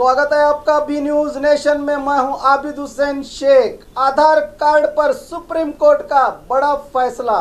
स्वागत है आपका बी न्यूज नेशन में। मैं हूं आबिद हुसैन शेख। आधार कार्ड पर सुप्रीम कोर्ट का बड़ा फैसला।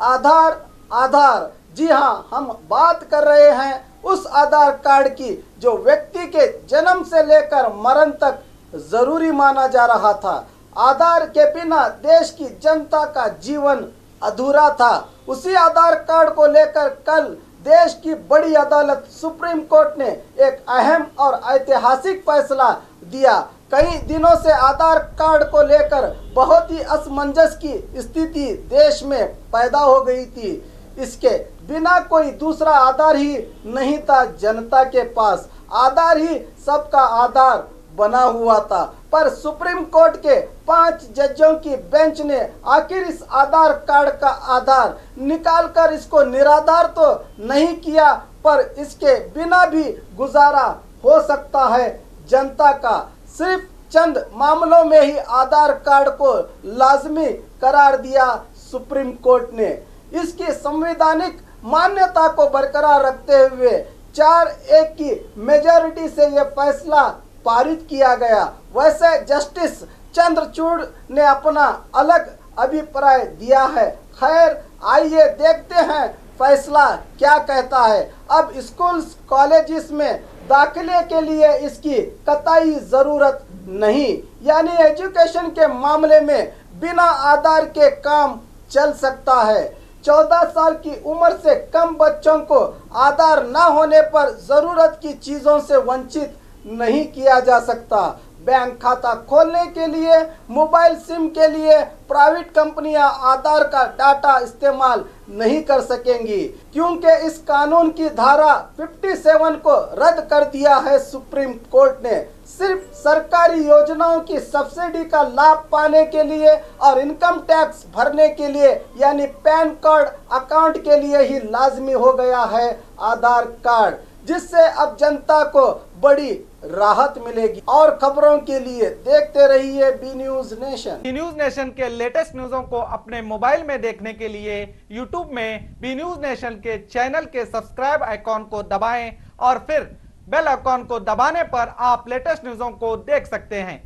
आधार आधार जी हां, हम बात कर रहे हैं उस आधार कार्ड की जो व्यक्ति के जन्म से लेकर मरण तक जरूरी माना जा रहा था। आधार के बिना देश की जनता का जीवन अधूरा था। उसी आधार कार्ड को लेकर कल देश की बड़ी अदालत सुप्रीम कोर्ट ने एक अहम और ऐतिहासिक फैसला दिया। कई दिनों से आधार कार्ड को लेकर बहुत ही असमंजस की स्थिति देश में पैदा हो गई थी। इसके बिना कोई दूसरा आधार ही नहीं था जनता के पास। आधार ही सबका आधार बना हुआ था। पर सुप्रीम कोर्ट के 5 जजों की बेंच ने आखिर इस आधार कार्ड का आधार निकालकर इसको निराधार तो नहीं किया, पर इसके बिना भी गुजारा हो सकता है जनता का। सिर्फ चंद मामलों में ही आधार कार्ड को लाजमी करार दिया सुप्रीम कोर्ट ने। इसकी संवैधानिक मान्यता को बरकरार रखते हुए 4-1 की मेजॉरिटी से यह फैसला पारित किया गया। वैसे जस्टिस चंद्रचूड़ ने अपना अलग अभिप्राय दिया है। खैर, आइए देखते हैं फैसला क्या कहता है। अब स्कूल्स कॉलेजेस में दाखिले के लिए इसकी कतई जरूरत नहीं, यानी एजुकेशन के मामले में बिना आधार के काम चल सकता है। 14 साल की उम्र से कम बच्चों को आधार न होने पर जरूरत की चीजों से वंचित नहीं किया जा सकता। बैंक खाता खोलने के लिए, मोबाइल सिम के लिए प्राइवेट कंपनियां आधार का डाटा इस्तेमाल नहीं कर सकेंगी, क्योंकि इस कानून की धारा 57 को रद्द कर दिया है सुप्रीम कोर्ट ने। सिर्फ सरकारी योजनाओं की सब्सिडी का लाभ पाने के लिए और इनकम टैक्स भरने के लिए, यानी पैन कार्ड अकाउंट के लिए ही लाजमी हो गया है आधार कार्ड, जिससे अब जनता को बड़ी राहत मिलेगी। और खबरों के लिए देखते रहिए B News Nation. B News Nation के लेटेस्ट न्यूज़ों को अपने मोबाइल में देखने के लिए यूट्यूब में बी न्यूज नेशन के चैनल के सब्सक्राइब आइकॉन को दबाएं और फिर बेल आइकॉन को दबाने पर आप लेटेस्ट न्यूज़ों को देख सकते हैं।